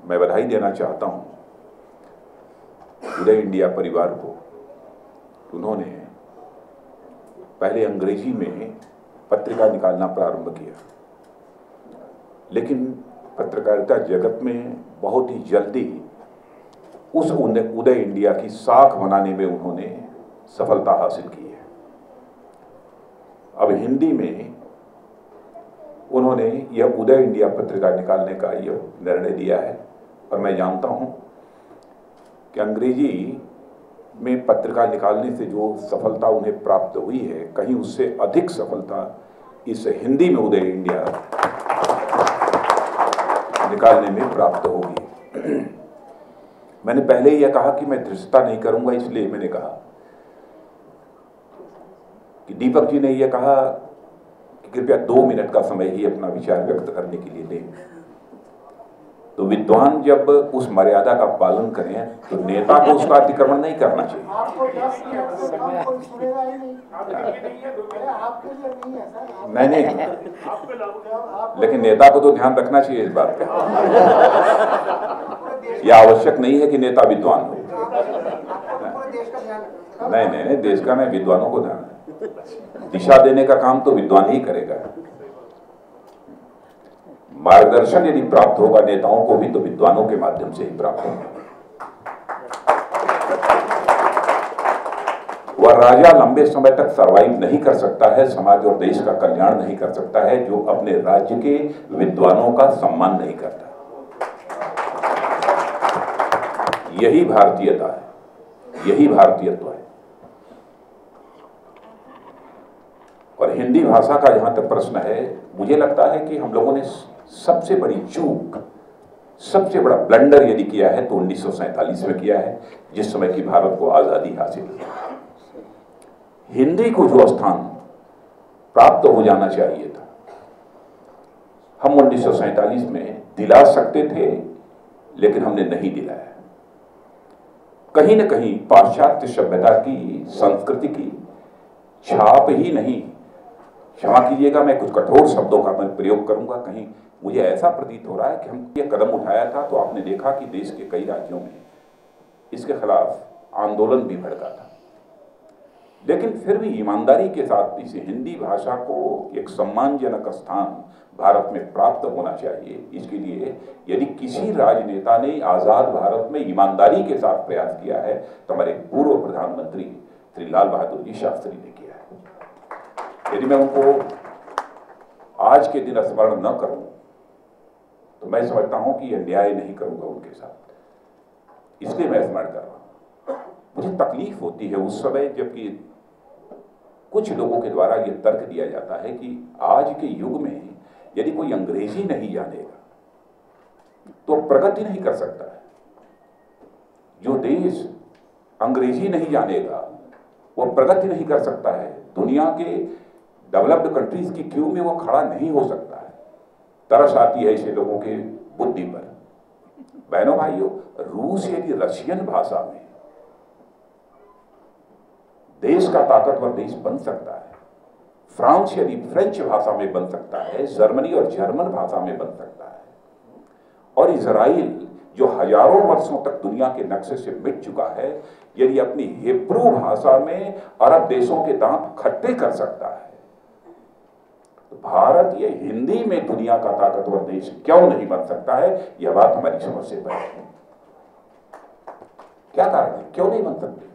मैं बधाई देना चाहता हूं उदय इंडिया परिवार को। उन्होंने पहले अंग्रेजी में पत्रिका निकालना प्रारंभ किया, लेकिन पत्रकारिता जगत में बहुत ही जल्दी उस उदय इंडिया की साख बनाने में उन्होंने सफलता हासिल की है। अब हिंदी में उन्होंने यह उदय इंडिया पत्रिका निकालने का यह निर्णय लिया है, और मैं जानता हूं कि अंग्रेजी में पत्रिका निकालने से जो सफलता उन्हें प्राप्त हुई है, कहीं उससे अधिक सफलता इस हिंदी में उदय इंडिया निकालने में प्राप्त होगी। मैंने पहले ही यह कहा कि मैं धृष्टता नहीं करूंगा, इसलिए मैंने कहा कि दीपक जी ने यह कहा कि कृपया 2 मिनट का समय ही अपना विचार व्यक्त करने के लिए दें। तो विद्वान जब उस मर्यादा का पालन करें तो नेता को उसका अतिक्रमण नहीं करना चाहिए। नहीं, लेकिन नेता को तो ध्यान रखना चाहिए इस बात का। यह आवश्यक नहीं है कि नेता विद्वान हो। नहीं, देश का नहीं, विद्वानों को ध्यान है। दिशा देने का काम तो विद्वान ही करेगा। मार्गदर्शन यदि प्राप्त होगा नेताओं को भी, तो विद्वानों के माध्यम से ही प्राप्त होगा। वह राजा लंबे समय तक सरवाइव नहीं कर सकता है, समाज और देश का कल्याण नहीं कर सकता है, जो अपने राज्य के विद्वानों का सम्मान नहीं करता। यही भारतीयता है, यही भारतीयत्व है। और हिंदी भाषा का जहां तक प्रश्न है, मुझे लगता है कि हम लोगों ने सबसे बड़ी चूक, सबसे बड़ा ब्लंडर यदि किया है तो 1947 में किया है, जिस समय की भारत को आजादी हासिल हुई। हिंदी को जो स्थान प्राप्त हो जाना चाहिए था, हम 1947 में दिला सकते थे, लेकिन हमने नहीं दिलाया। कहीं न कहीं पाश्चात्य सभ्यता की, संस्कृति की छाप ही नहीं, क्षमा कीजिएगा मैं कुछ कठोर शब्दों का मैं प्रयोग करूंगा, कहीं मुझे ऐसा प्रतीत हो रहा है कि हम ये कदम उठाया था तो आपने देखा कि देश के कई राज्यों में इसके खिलाफ आंदोलन भी भड़का था। लेकिन फिर भी ईमानदारी के साथ इस हिंदी भाषा को एक सम्मानजनक स्थान भारत में प्राप्त होना चाहिए। इसके लिए यदि किसी राजनेता ने आजाद भारत में ईमानदारी के साथ प्रयास किया है तो हमारे पूर्व प्रधानमंत्री श्री लाल बहादुर जी शास्त्री ने किया है। यदि मैं उनको आज के दिन स्मरण न करूं तो मैं समझता हूं कि यह न्याय नहीं करूंगा उनके साथ, इसलिए मैं स्मरण कर रहा हूं। मुझे तकलीफ होती है उस समय जबकि कुछ लोगों के द्वारा यह तर्क दिया जाता है कि आज के युग में यदि कोई अंग्रेजी नहीं जानेगा तो प्रगति नहीं कर सकता है। जो देश अंग्रेजी नहीं जानेगा वो प्रगति नहीं कर सकता है, दुनिया के डेवलप्ड कंट्रीज की क्यू में वो खड़ा नहीं हो सकता है। तरस आती है ऐसे लोगों के बुद्धि पर। बहनों भाइयों, रूस यदि रशियन भाषा में देश का ताकतवर देश बन सकता है, फ्रांस यदि फ्रेंच भाषा में बन सकता है, जर्मनी और जर्मन भाषा में बन सकता है, और इजराइल जो हजारों वर्षों तक दुनिया के नक्शे से मिट चुका है, यदि अपनी हिब्रू भाषा में अरब देशों के दांत खट्टे कर सकता है, तो भारत ये हिंदी में दुनिया का ताकतवर देश क्यों नहीं बन सकता है? यह बात हमारी समझ से बाहर है। क्या कारण है, क्यों नहीं बन सकते?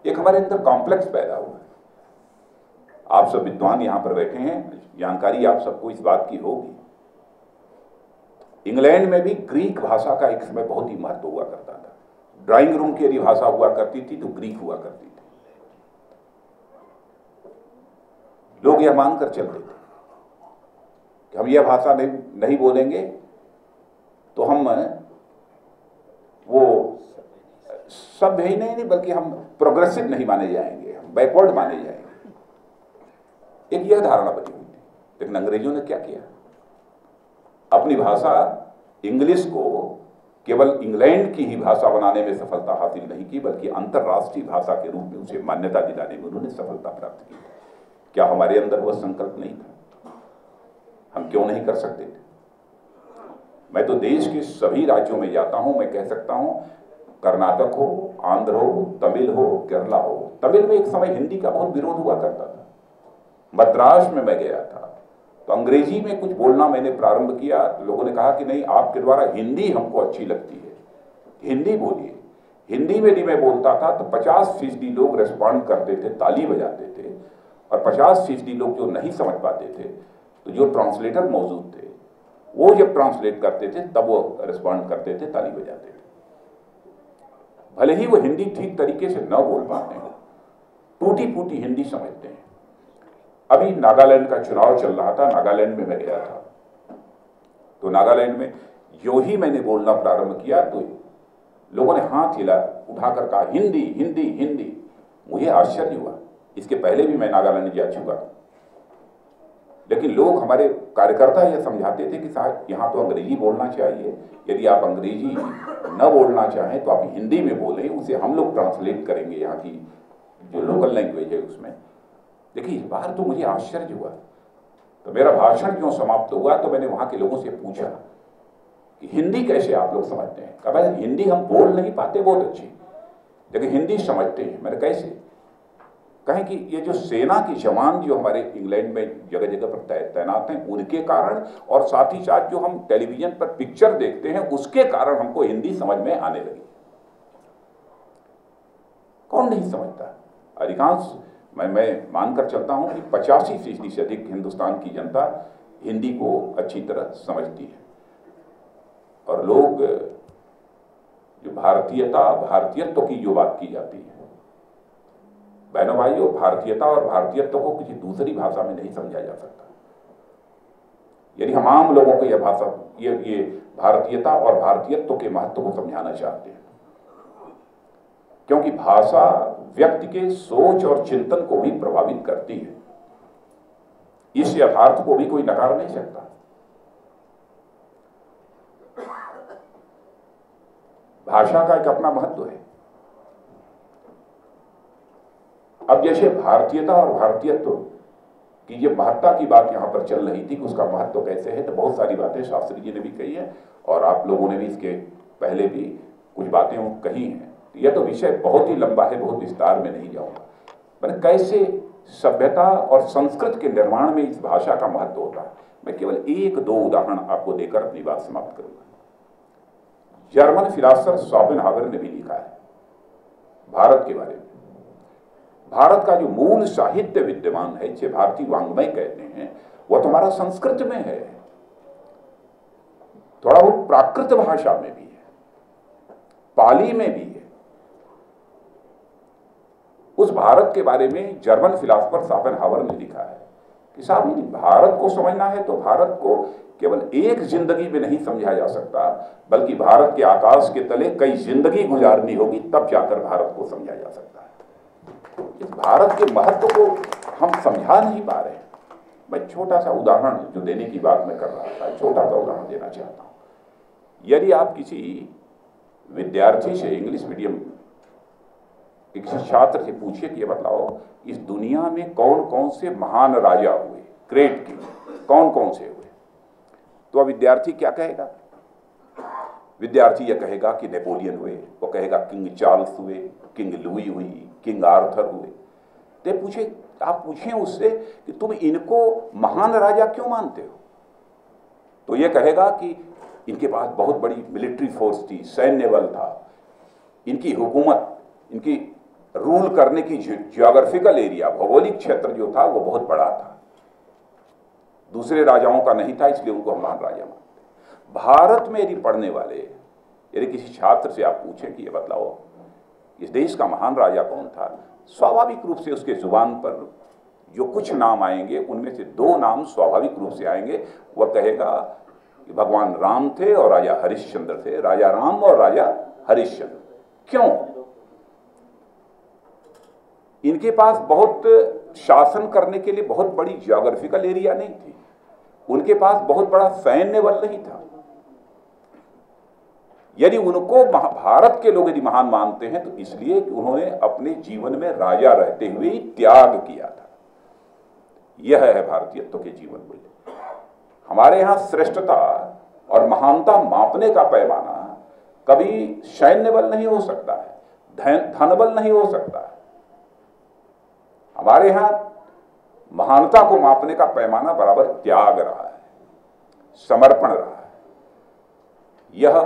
एक हमारे अंदर कॉम्प्लेक्स पैदा हुआ है। आप सब विद्वान यहां पर बैठे हैं, जानकारी आप सबको इस बात की होगी। इंग्लैंड में भी ग्रीक भाषा का एक समय बहुत ही महत्व हुआ करता था। ड्राइंग रूम की यदि भाषा हुआ करती थी तो ग्रीक हुआ करती थी। लोग यह मानकर चलते थे कि हम यह भाषा नहीं बोलेंगे तो हम वो सभ्य ही नहीं बल्कि हम प्रोग्रेसिव नहीं माने जाएंगे, हम बैकवर्ड माने जाएंगे। एक यह धारणा बनी हुई थी। लेकिन अंग्रेजों ने क्या किया? अपनी भाषा इंग्लिश को केवल इंग्लैंड की ही भाषा बनाने में सफलता हासिल नहीं की, बल्कि अंतर्राष्ट्रीय भाषा के रूप में उसे मान्यता दिलाने में उन्होंने सफलता प्राप्त की। क्या हमारे अंदर वह संकल्प नहीं था? हम क्यों नहीं कर सकते थे? मैं तो देश के सभी राज्यों में जाता हूं, मैं कह सकता हूं कर्नाटक हो, आंध्र हो, तमिल हो, केरला हो। तमिल में एक समय हिंदी का बहुत विरोध हुआ करता था। मद्रास में मैं गया था तो अंग्रेजी में कुछ बोलना मैंने प्रारंभ किया तो लोगों ने कहा कि नहीं, आपके द्वारा हिंदी हमको अच्छी लगती है, हिंदी बोलिए। हिंदी में भी मैं बोलता था तो 50% लोग रेस्पॉन्ड करते थे, ताली बजाते थे, और 50% लोग जो नहीं समझ पाते थे तो जो ट्रांसलेटर मौजूद थे वो जब ट्रांसलेट करते थे तब वो रेस्पॉन्ड करते थे, ताली बजाते थे। भले ही वो हिंदी ठीक तरीके से न बोल पाते हो, टूटी फूटी हिंदी समझते हैं। अभी नागालैंड का चुनाव चल रहा था, नागालैंड में मैं गया था, तो नागालैंड में जो ही मैंने बोलना प्रारंभ किया तो लोगों ने हाथ हिला उठाकर कहा हिंदी हिंदी हिंदी। मुझे आश्चर्य हुआ, इसके पहले भी मैं नागालैंड जा चुका, लेकिन लोग, हमारे कार्यकर्ता ये समझाते थे कि साहब यहाँ तो अंग्रेजी बोलना चाहिए, यदि आप अंग्रेजी न बोलना चाहें तो आप हिंदी में बोलें, उसे हम लोग ट्रांसलेट करेंगे यहाँ की जो लोकल लैंग्वेज है उसमें। देखिए इस बार तो मुझे आश्चर्य हुआ। तो मेरा भाषण जो समाप्त हुआ तो मैंने वहाँ के लोगों से पूछा कि हिंदी कैसे आप लोग समझते हैं? कहा भाई हिंदी हम बोल नहीं पाते बहुत अच्छी, लेकिन हिंदी समझते हैं। मैंने कैसे? कहें कि ये जो सेना के जवान जो हमारे इंग्लैंड में जगह जगह पर तैनात हैं उनके कारण, और साथ ही साथ जो हम टेलीविजन पर पिक्चर देखते हैं उसके कारण हमको हिंदी समझ में आने लगी। कौन नहीं समझता? अधिकांश मैं मानकर चलता हूं कि 85% से अधिक हिंदुस्तान की जनता हिंदी को अच्छी तरह समझती है। और लोग जो भारतीयता, भारतीयत्व की जो बात की जाती है, बहनों भाइयों, भारतीयता और भारतीयत्व को किसी दूसरी भाषा में नहीं समझा जा सकता। यदि हम आम लोगों को यह भाषा, ये भारतीयता और भारतीयत्व के महत्व को समझाना चाहते हैं, क्योंकि भाषा व्यक्ति के सोच और चिंतन को भी प्रभावित करती है, इस यथार्थ को भी कोई नकार नहीं सकता। भाषा का एक अपना महत्व है। अब जैसे भारतीयता और भारतीयत्व की ये महत्ता की बात यहां पर चल रही थी कि उसका महत्व कैसे है, तो बहुत सारी बातें शास्त्री जी ने भी कही है और आप लोगों ने भी इसके पहले भी कुछ बातें कही हैं। यह तो विषय बहुत ही लंबा है, बहुत विस्तार में नहीं जाऊंगा। मैंने कैसे सभ्यता और संस्कृत के निर्माण में इस भाषा का महत्व होता है, मैं केवल 1-2 उदाहरण आपको देकर अपनी बात समाप्त करूंगा। जर्मन फिलासफर शोपेनहावर ने भी लिखा है भारत के बारे में। भारत का जो मूल साहित्य विद्यमान है, जिसे भारतीय वाङ्मय कहते हैं, वह तुम्हारा संस्कृत में है, थोड़ा बहुत प्राकृत भाषा में भी है, पाली में भी है। उस भारत के बारे में जर्मन फिलासफर शोपेनहावर ने लिखा है कि साहब यदि भारत को समझना है तो भारत को केवल एक जिंदगी में नहीं समझा जा सकता, बल्कि भारत के आकाश के तले कई जिंदगी गुजारनी होगी, तब जाकर भारत को समझा जा सकता है। इस भारत के महत्व को हम समझा नहीं पा रहे हैं। मैं छोटा सा उदाहरण जो देने की बात मैं कर रहा था, छोटा सा उदाहरण देना चाहता हूँ। यदि आप किसी विद्यार्थी से, इंग्लिश मीडियम के किसी छात्र से पूछिए कि ये बताओ इस दुनिया में कौन कौन से महान राजा हुए, ग्रेट किंग कौन कौन से हुए, तो विद्यार्थी क्या कहेगा? विद्यार्थी यह कहेगा कि नेपोलियन हुए, वो कहेगा किंग चार्ल्स हुए, किंग लुई हुई, किंग आर्थर हुए। तो आप पूछें उससे कि तुम इनको महान राजा क्यों मानते हो, तो ये कहेगा कि इनके पास बहुत बड़ी मिलिट्री फोर्स थी, सैन्य बल था, इनकी हुकूमत, इनकी रूल करने की ज्योग्राफिकल एरिया, भौगोलिक क्षेत्र जो था वो बहुत बड़ा था, दूसरे राजाओं का नहीं था, इसलिए उनको हम महान राजा मानते। भारत में यदि पढ़ने वाले, यदि किसी छात्र से आप पूछें कि ये बतलाओ इस देश का महान राजा कौन था, स्वाभाविक रूप से उसके जुबान पर जो कुछ नाम आएंगे उनमें से 2 नाम स्वाभाविक रूप से आएंगे। वह कहेगा कि भगवान राम थे और राजा हरिश्चंद्र थे, राजा राम और राजा हरिश्चंद्र। क्यों? इनके पास बहुत शासन करने के लिए बहुत बड़ी ज्योग्राफिकल एरिया नहीं थी, उनके पास बहुत बड़ा सैन्य बल नहीं था। यदि उनको भारत के लोग यदि महान मानते हैं तो इसलिए कि उन्होंने अपने जीवन में राजा रहते हुए ही त्याग किया था। यह है भारतीयत्व के जीवन मूल्य। हमारे यहाँ श्रेष्ठता और महानता मापने का पैमाना कभी सैन्य बल नहीं हो सकता है, धन बल नहीं हो सकता है। हमारे यहां महानता को मापने का पैमाना बराबर त्याग रहा है, समर्पण रहा है। यह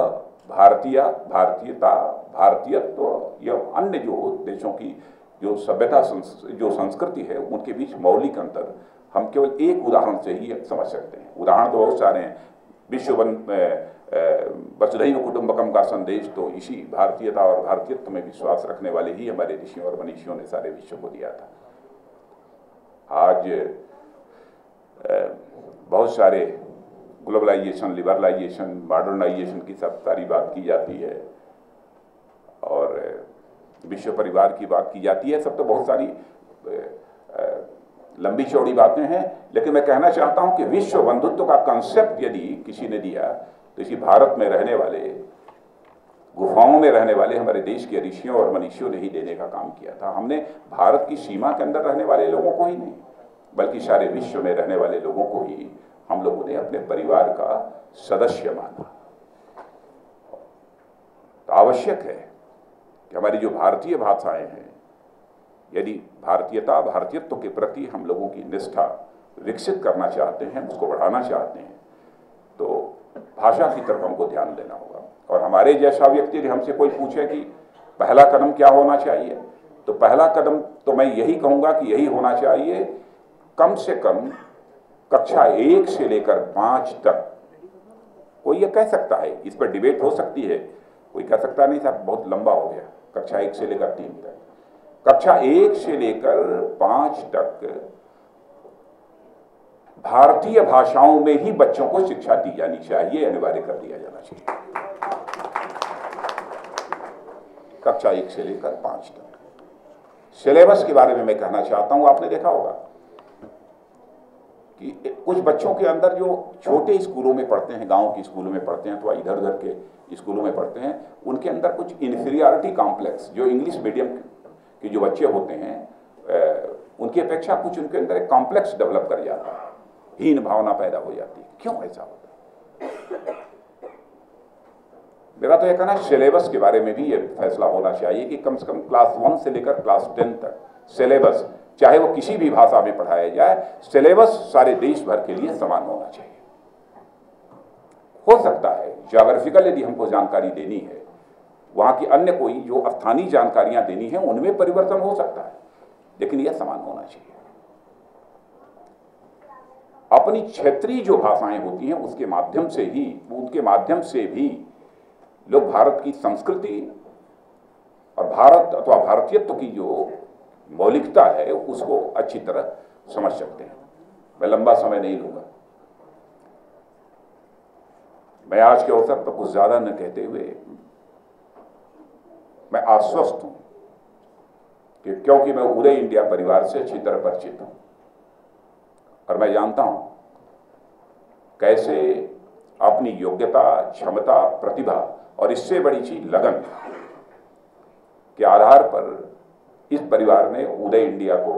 भारतीयता, भारतीयत्व या अन्य जो देशों की जो सभ्यता, जो संस्कृति है, उनके बीच मौलिक अंतर हम केवल एक उदाहरण से ही समझ सकते हैं। उदाहरण तो बहुत सारे हैं। विश्व वसुधैव कुटुंबकम का संदेश तो इसी भारतीयता और भारतीयत्व में विश्वास रखने वाले ही हमारे ऋषियों और मनीषियों ने सारे विश्व को दिया था। आज बहुत सारे ग्लोबलाइजेशन, लिबरलाइजेशन, मॉडर्नाइजेशन की सब सारी बात की जाती है और विश्व परिवार की बात की जाती है। सब तो बहुत सारी लंबी चौड़ी बातें हैं, लेकिन मैं कहना चाहता हूं कि विश्व बंधुत्व का कंसेप्ट यदि किसी ने दिया तो इसी भारत में रहने वाले, गुफाओं में रहने वाले हमारे देश के ऋषियों और मनीषियों ने ही देने का काम किया था। हमने भारत की सीमा के अंदर रहने वाले लोगों को ही नहीं, बल्कि सारे विश्व में रहने वाले लोगों को ही हम लोगों ने अपने परिवार का सदस्य माना। तो आवश्यक है कि हमारी जो भारतीय भाषाएं हैं, यदि भारतीयता, भारतीयत्व के प्रति हम लोगों की निष्ठा विकसित करना चाहते हैं, उसको बढ़ाना चाहते हैं, तो भाषा की तरफ हमको ध्यान देना होगा। और हमारे जैसा व्यक्ति यदि हमसे कोई पूछे कि पहला कदम क्या होना चाहिए, तो पहला कदम तो मैं यही कहूँगा कि यही होना चाहिए, कम से कम कक्षा 1 से लेकर 5 तक। कोई ये कह सकता है, इस पर डिबेट हो सकती है, कोई कह सकता नहीं साहब बहुत लंबा हो गया, कक्षा 1 से लेकर 3 तक। कक्षा 1 से लेकर 5 तक भारतीय भाषाओं में ही बच्चों को शिक्षा दी जानी चाहिए, अनिवार्य कर दिया जाना चाहिए। कक्षा 1 से लेकर 5 तक। सिलेबस के बारे में मैं कहना चाहता हूं, आपने देखा होगा कि कुछ बच्चों के अंदर जो छोटे स्कूलों में पढ़ते हैं, गांव के स्कूलों में पढ़ते हैं अथवा इधर उधर के स्कूलों में पढ़ते हैं, उनके अंदर कुछ इन्फीरियरिटी कॉम्प्लेक्स, जो इंग्लिश मीडियम के जो बच्चे होते हैं उनकी अपेक्षा कुछ उनके अंदर एक कॉम्प्लेक्स डेवलप कर जाता है, हीन भावना पैदा हो जाती है। क्यों ऐसा होता है? मेरा तो यह कहना है सिलेबस के बारे में भी ये फैसला होना चाहिए कि कम से कम क्लास 1 से लेकर क्लास 10 तक सिलेबस, चाहे वो किसी भी भाषा में पढ़ाया जाए, सिलेबस सारे देश भर के लिए समान होना चाहिए। हो सकता है ज्योग्राफिकल यदि हमको जानकारी देनी है, वहां की अन्य कोई जो स्थानीय जानकारियां देनी है, उनमें परिवर्तन हो सकता है, लेकिन यह समान होना चाहिए। अपनी क्षेत्रीय जो भाषाएं होती हैं उसके माध्यम से ही, उनके माध्यम से भी लोग भारत की संस्कृति और भारत अथवा भारतीयत्व की जो मौलिकता है उसको अच्छी तरह समझ सकते हैं। मैं लंबा समय नहीं लूंगा। मैं आज के अवसर पर कुछ ज्यादा न कहते हुए मैं आश्वस्त हूं कि क्योंकि मैं उदय इंडिया परिवार से अच्छी तरह परिचित हूं और मैं जानता हूं कैसे अपनी योग्यता, क्षमता, प्रतिभा और इससे बड़ी चीज लगन के आधार पर इस परिवार ने उदय इंडिया को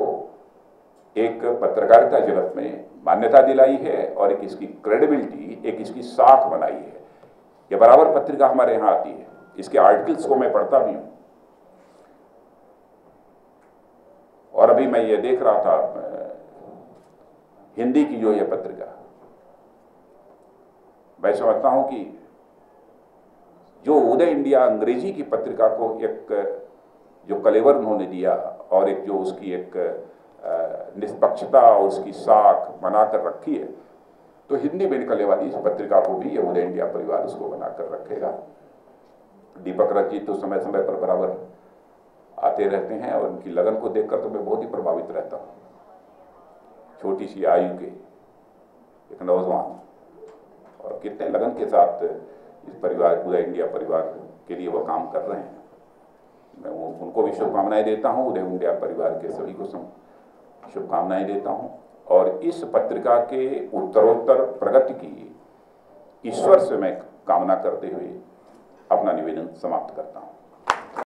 एक पत्रकारिता जगत में मान्यता दिलाई है और एक इसकी क्रेडिबिलिटी, एक इसकी साख बनाई है। ये बराबर पत्रिका हमारे यहाँ आती है, इसके आर्टिकल्स को मैं पढ़ता भी हूं। और अभी मैं ये देख रहा था हिंदी की जो ये पत्रिका, मैं समझता हूं कि जो उदय इंडिया अंग्रेजी की पत्रिका को एक जो कलेवर उन्होंने दिया और एक जो उसकी एक निष्पक्षता और उसकी साख बनाकर रखी है, तो हिंदी में निकलने वाली इस पत्रिका को भी ये उदय इंडिया परिवार उसको बनाकर रखेगा। दीपक रंजीत तो समय समय पर बराबर आते रहते हैं और उनकी लगन को देखकर तो मैं बहुत ही प्रभावित रहता हूँ। छोटी सी आयु के एक नौजवान और कितने लगन के साथ इस परिवार, उदय इंडिया परिवार के लिए वो काम कर रहे हैं। मैं उनको भी शुभकामनाएं देता हूँ, उदय इंडिया परिवार के सभी को शुभकामनाएं देता हूँ और इस पत्रिका के उत्तरोत्तर प्रगति की ईश्वर से मैं कामना करते हुए अपना निवेदन समाप्त करता हूँ।